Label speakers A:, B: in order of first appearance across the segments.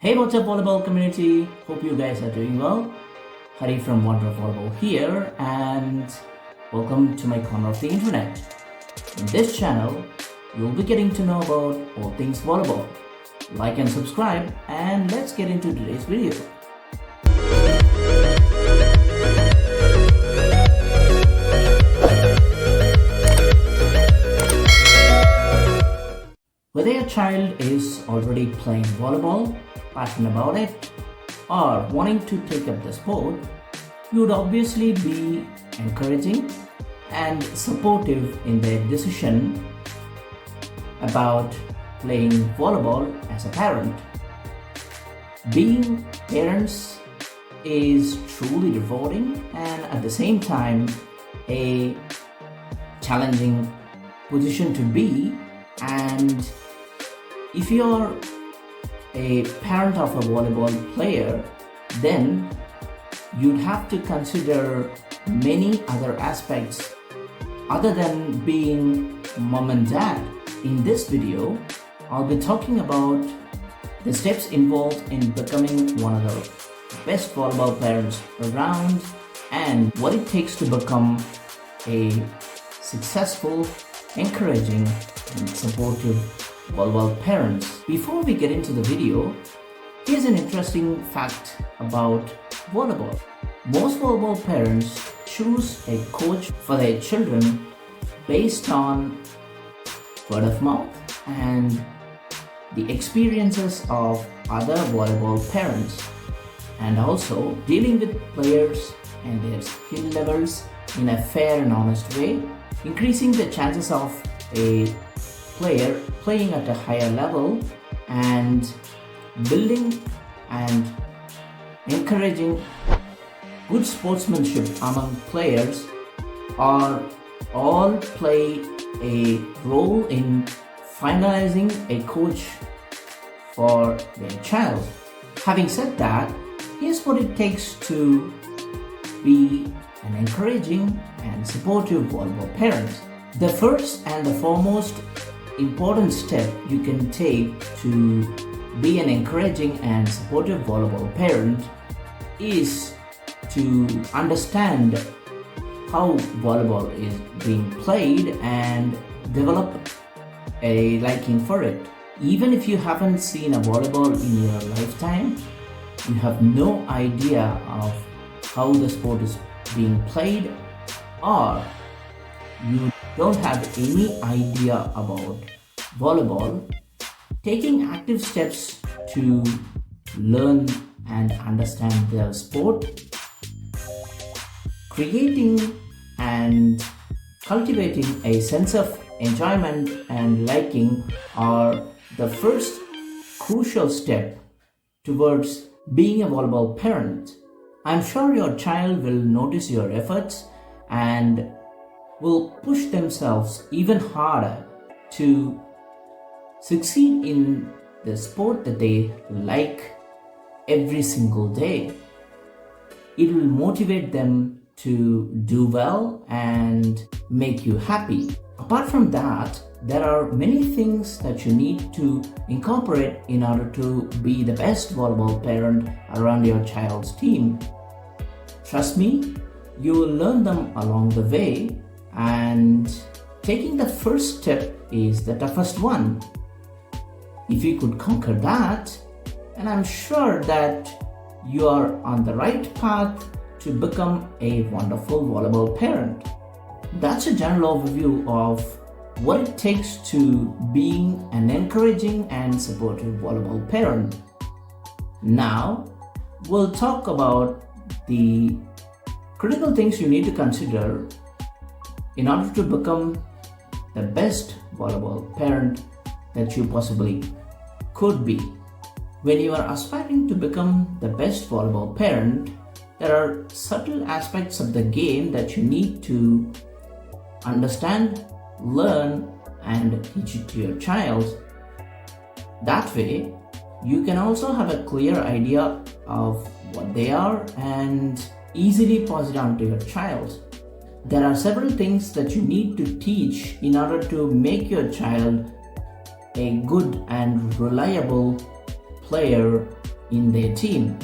A: Hey, what's up, volleyball community? Hope you guys are doing well. Hari from Wonder of Volleyball here, and welcome to my corner of the internet. In this channel, you'll be getting to know about all things volleyball. Like and subscribe, and let's get into today's video. Whether your child is already playing volleyball, passionate about it, or wanting to take up the sport, you would obviously be encouraging and supportive in their decision about playing volleyball as a parent. Being parents is truly rewarding and at the same time a challenging position to be, and if you're a parent of a volleyball player, then you'd have to consider many other aspects other than being mom and dad. In this video, I'll be talking about the steps involved in becoming one of the best volleyball parents around and what it takes to become a successful, encouraging, and supportive volleyball parents. Before we get into the video, here's an interesting fact about volleyball. Most volleyball parents choose a coach for their children based on word of mouth and the experiences of other volleyball parents, and also dealing with players and their skill levels in a fair and honest way, increasing the chances of a player playing at a higher level and building and encouraging good sportsmanship among players are all play a role in finalizing a coach for their child. Having said that, here's what it takes to be an encouraging and supportive volleyball parent. The first and the foremost important step you can take to be an encouraging and supportive volleyball parent is to understand how volleyball is being played and develop a liking for it. Even if you haven't seen a volleyball in your lifetime, you have no idea of how the sport is being played, or you don't have any idea about volleyball, taking active steps to learn and understand the sport, creating and cultivating a sense of enjoyment and liking are the first crucial step towards being a volleyball parent. I'm sure your child will notice your efforts and will push themselves even harder to succeed in the sport that they like every single day. It will motivate them to do well and make you happy. Apart from that, there are many things that you need to incorporate in order to be the best volleyball parent around your child's team. Trust me, you will learn them along the way, and taking the first step is the toughest one. If you could conquer that, and I'm sure that you are on the right path to become a wonderful volleyball parent. That's a general overview of what it takes to being an encouraging and supportive volleyball parent. Now, we'll talk about the critical things you need to consider in order to become the best volleyball parent that you possibly could be. When you are aspiring to become the best volleyball parent, there are subtle aspects of the game that you need to understand, learn, and teach it to your child. That way, you can also have a clear idea of what they are and easily pass it on to your child. There are several things that you need to teach in order to make your child a good and reliable player in their team.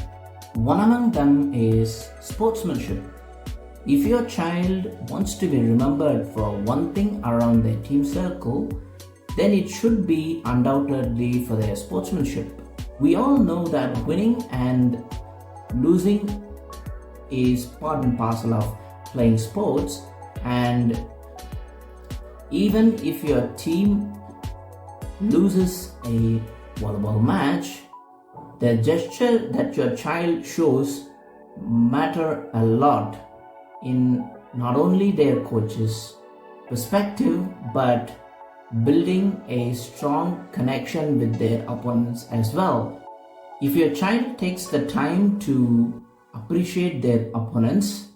A: One among them is sportsmanship. If your child wants to be remembered for one thing around their team circle, then it should be undoubtedly for their sportsmanship. We all know that winning and losing is part and parcel of playing sports, and even if your team loses a volleyball match, the gesture that your child shows matter a lot in not only their coach's perspective, but building a strong connection with their opponents as well. If your child takes the time to appreciate their opponents,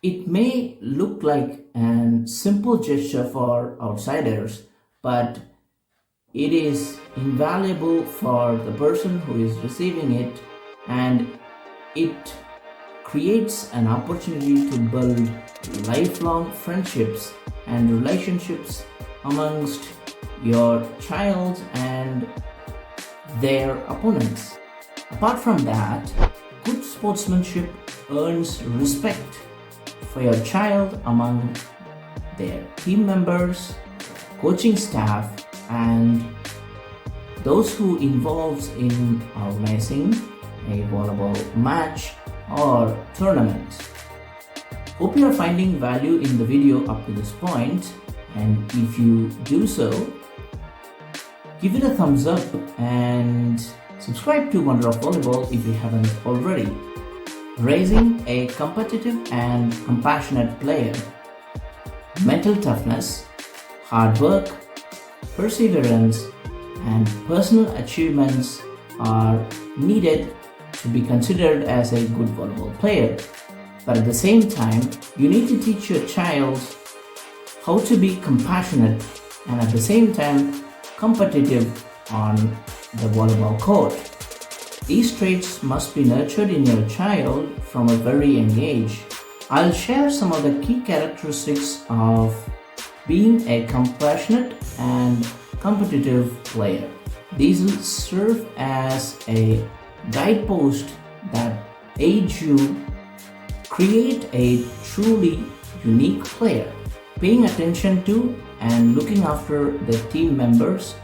A: it may look like a simple gesture for outsiders, but it is invaluable for the person who is receiving it, and it creates an opportunity to build lifelong friendships and relationships amongst your child and their opponents. Apart from that, good sportsmanship earns respect for your child among their team members, coaching staff, and those who involves in organizing a volleyball match or tournament. Hope you are finding value in the video up to this point, and if you do so, give it a thumbs up and subscribe to Wonder of Volleyball if you haven't already. Raising a competitive and compassionate player. Mental toughness, hard work, perseverance, and personal achievements are needed to be considered as a good volleyball player. But at the same time, you need to teach your child how to be compassionate and at the same time competitive on the volleyball court. These traits must be nurtured in your child from a very young age. I'll share some of the key characteristics of being a compassionate and competitive player. These will serve as a guidepost that aids you create a truly unique player. Paying attention to and looking after the team members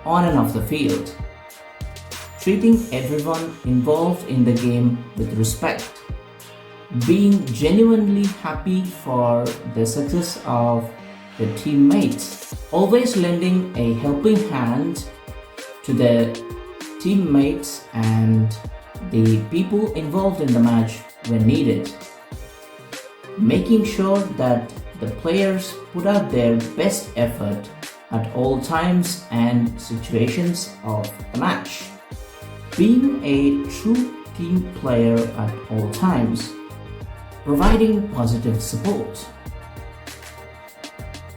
A: on and off the field. Treating everyone involved in the game with respect. Being genuinely happy for the success of the teammates. Always lending a helping hand to the teammates and the people involved in the match when needed. Making sure that the players put out their best effort at all times and situations of the match. Being a true team player at all times. Providing positive support.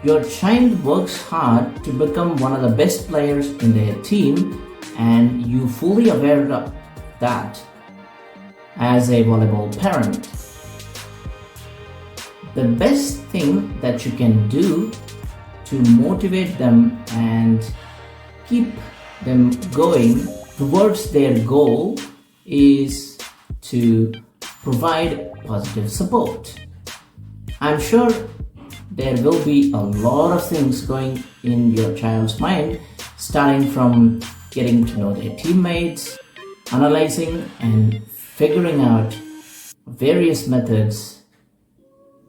A: Your child works hard to become one of the best players in their team, and you fully aware of that as a volleyball parent. The best thing that you can do to motivate them and keep them going towards their goal is to provide positive support. I'm sure there will be a lot of things going in your child's mind, starting from getting to know their teammates, analyzing and figuring out various methods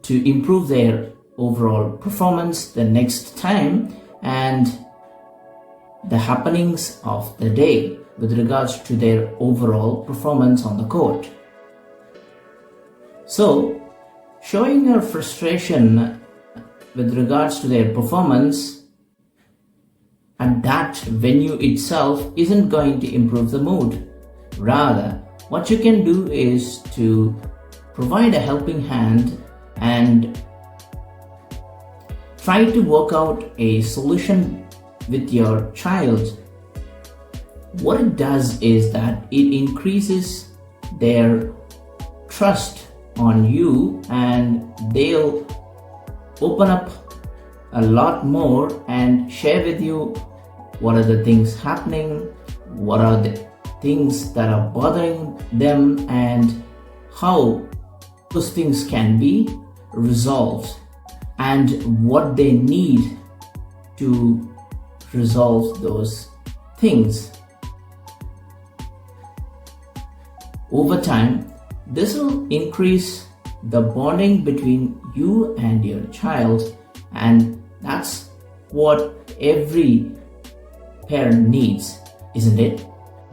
A: to improve their overall performance the next time, and the happenings of the day with regards to their overall performance on the court. So, showing your frustration with regards to their performance at that venue itself isn't going to improve the mood. Rather, what you can do is to provide a helping hand and try to work out a solution with your child. What it does is that it increases their trust on you, and they'll open up a lot more and share with you what are the things happening, what are the things that are bothering them and how those things can be resolved and what they need to resolve those things. Over time, this will increase the bonding between you and your child, and that's what every parent needs, isn't it?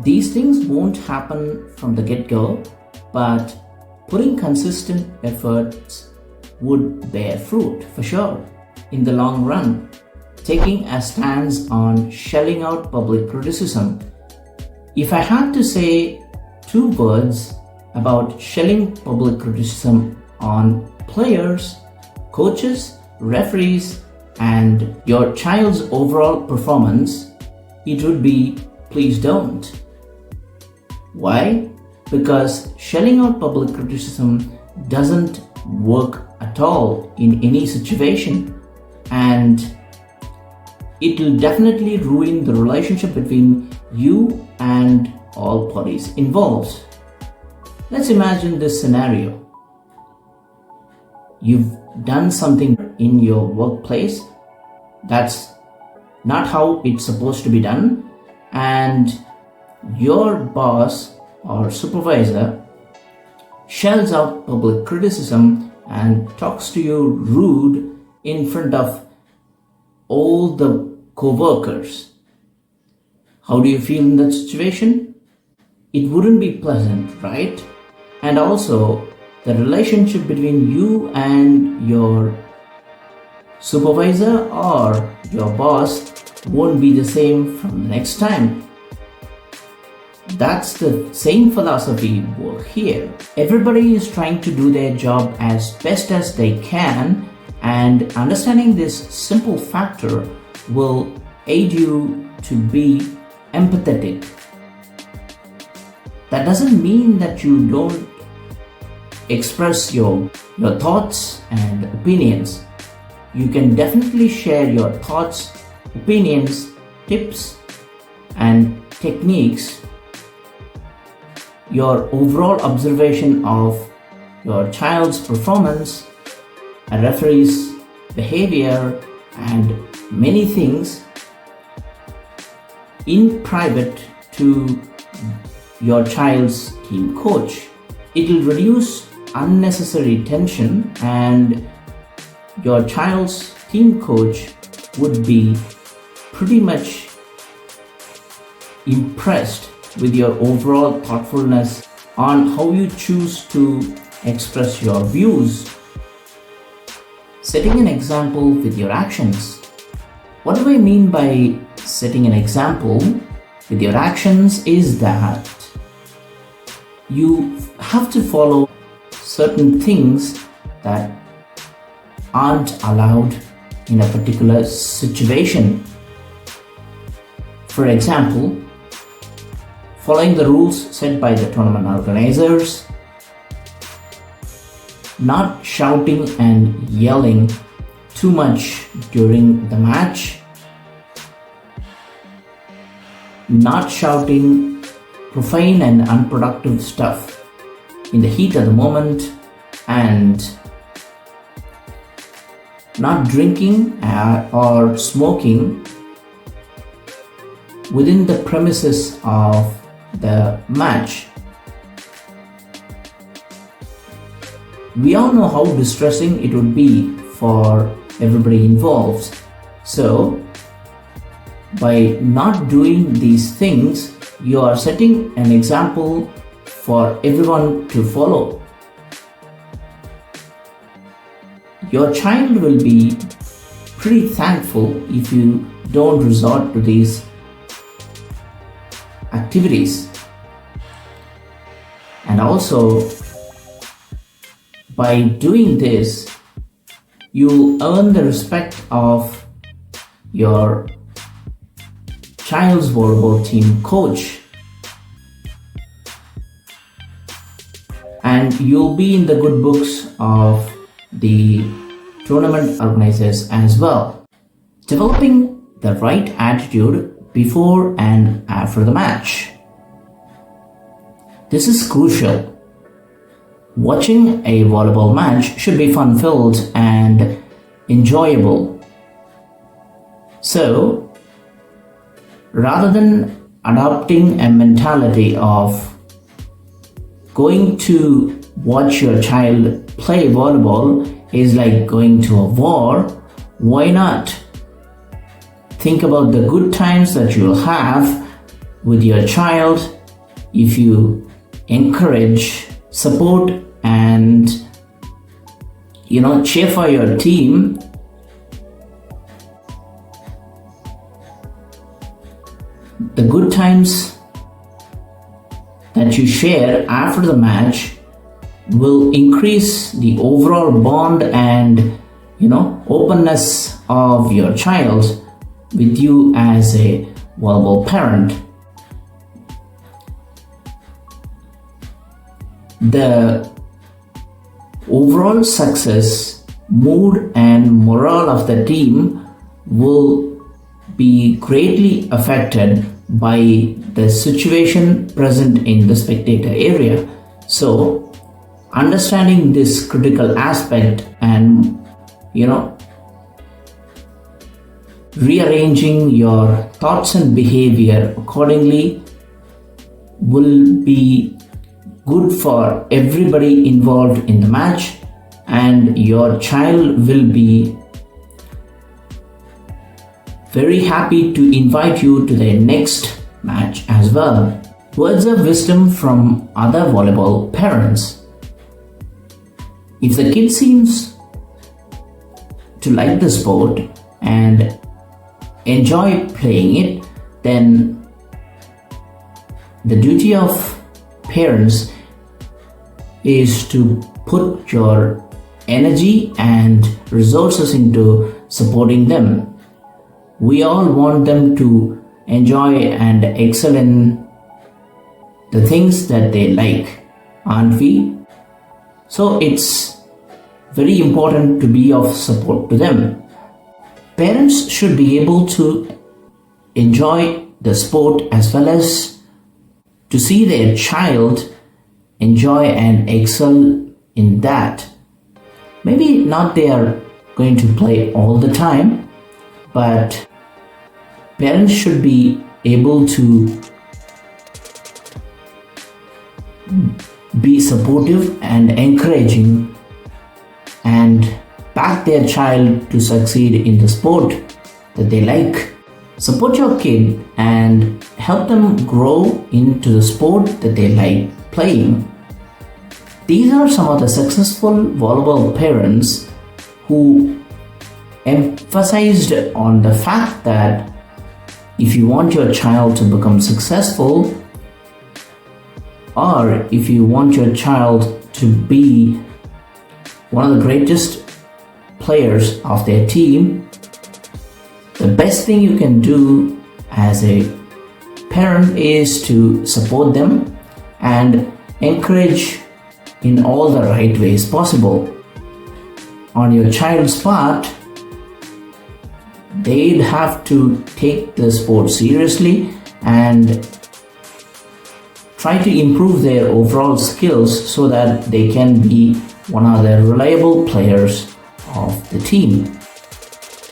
A: These things won't happen from the get-go, but putting consistent efforts would bear fruit for sure. In the long run, taking a stance on shelling out public criticism. If I had to say 2 words about shelling public criticism on players, coaches, referees, and your child's overall performance, it would be please don't. Why? Because shelling out public criticism doesn't work at all in any situation, and it will definitely ruin the relationship between you and all parties involved. Let's imagine this scenario. You've done something in your workplace that's not how it's supposed to be done, and your boss or supervisor shells out public criticism and talks to you rude in front of all the co-workers. How do you feel in that situation? It wouldn't be pleasant, right? And also, the relationship between you and your supervisor or your boss won't be the same from the next time. That's the same philosophy here. Everybody is trying to do their job as best as they can, and understanding this simple factor will aid you to be empathetic. That doesn't mean that you don't express your thoughts and opinions. You can definitely share your thoughts, opinions, tips, and techniques, your overall observation of your child's performance, a referee's behavior, and many things in private to your child's team coach. It will reduce unnecessary tension, and your child's team coach would be pretty much impressed with your overall thoughtfulness on how you choose to express your views. Setting an example with your actions. What do I mean by setting an example with your actions is that you have to follow certain things that aren't allowed in a particular situation. For example, following the rules set by the tournament organizers, not shouting and yelling too much during the match, not shouting profane and unproductive stuff in the heat of the moment, and not drinking or smoking within the premises of the match. We all know how distressing it would be for everybody involved. So, by not doing these things, you are setting an example for everyone to follow. Your child will be pretty thankful if you don't resort to these activities. And also, by doing this, you'll earn the respect of your child's volleyball team coach, and you'll be in the good books of the tournament organizers as well. Developing the right attitude before and after the match. This is crucial. Watching a volleyball match should be fun-filled and enjoyable. So, rather than adopting a mentality of going to watch your child play volleyball is like going to a war, why not think about the good times that you'll have with your child if you encourage, support, and cheer for your team. The good times that you share after the match will increase the overall bond and openness of your child with you as a volleyball parent. The overall success, mood, and morale of the team will be greatly affected by the situation present in the spectator area. So, understanding this critical aspect and rearranging your thoughts and behavior accordingly will be good for everybody involved in the match, and your child will be very happy to invite you to their next match as well. Words of wisdom from other volleyball parents. If the kid seems to like the sport and enjoy playing it, then the duty of parents is to put your energy and resources into supporting them. We all want them to enjoy and excel in the things that they like, aren't we? So it's very important to be of support to them. Parents should be able to enjoy the sport as well as to see their child enjoy and excel in that. Maybe not they are going to play all the time, but parents should be able to be supportive and encouraging and back their child to succeed in the sport that they like. Support your kid and help them grow into the sport that they like playing. These are some of the successful volleyball parents who emphasized on the fact that if you want your child to become successful, or if you want your child to be one of the greatest players of their team, the best thing you can do as a parent is to support them and encourage in all the right ways possible. On your child's part, they'd have to take the sport seriously and try to improve their overall skills so that they can be one of the reliable players of the team.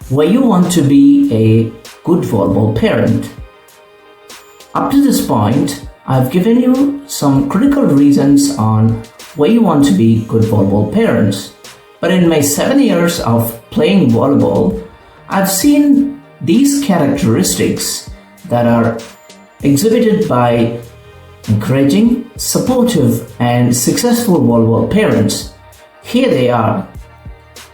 A: Why you want to be a good volleyball parent? Up to this point, I've given you some critical reasons on why you want to be good volleyball parents. But in my 7 years of playing volleyball, I've seen these characteristics that are exhibited by encouraging, supportive, and successful volleyball parents. Here they are.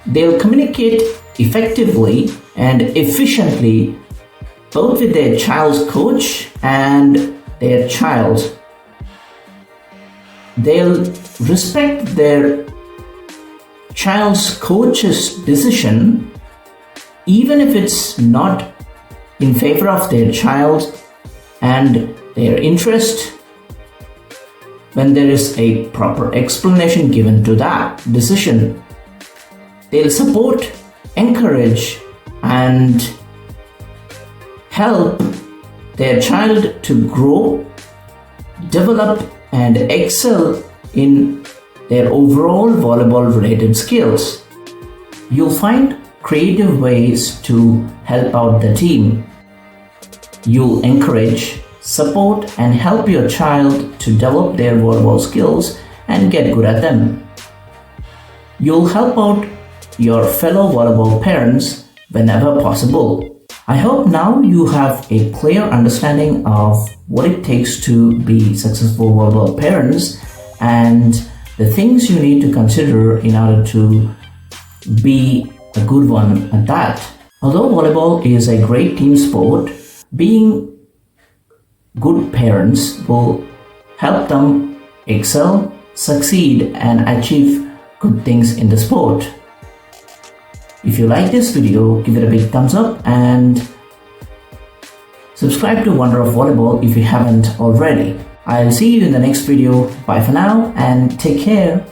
A: They'll communicate effectively and efficiently both with their child's coach and their child. They'll respect their child's coach's decision even if it's not in favor of their child and their interest, when there is a proper explanation given to that decision. They'll support, encourage, and help their child to grow, develop, and excel in their overall volleyball related skills. You'll find creative ways to help out the team. You'll encourage, support, and help your child to develop their volleyball skills and get good at them. You'll help out your fellow volleyball parents whenever possible. I hope now you have a clear understanding of what it takes to be successful volleyball parents and the things you need to consider in order to be a good one at that. Although volleyball is a great team sport, being good parents will help them excel, succeed, and achieve good things in the sport. If you like this video, give it a big thumbs up and subscribe to Wonder of Volleyball if you haven't already. I'll see you in the next video. Bye for now and take care.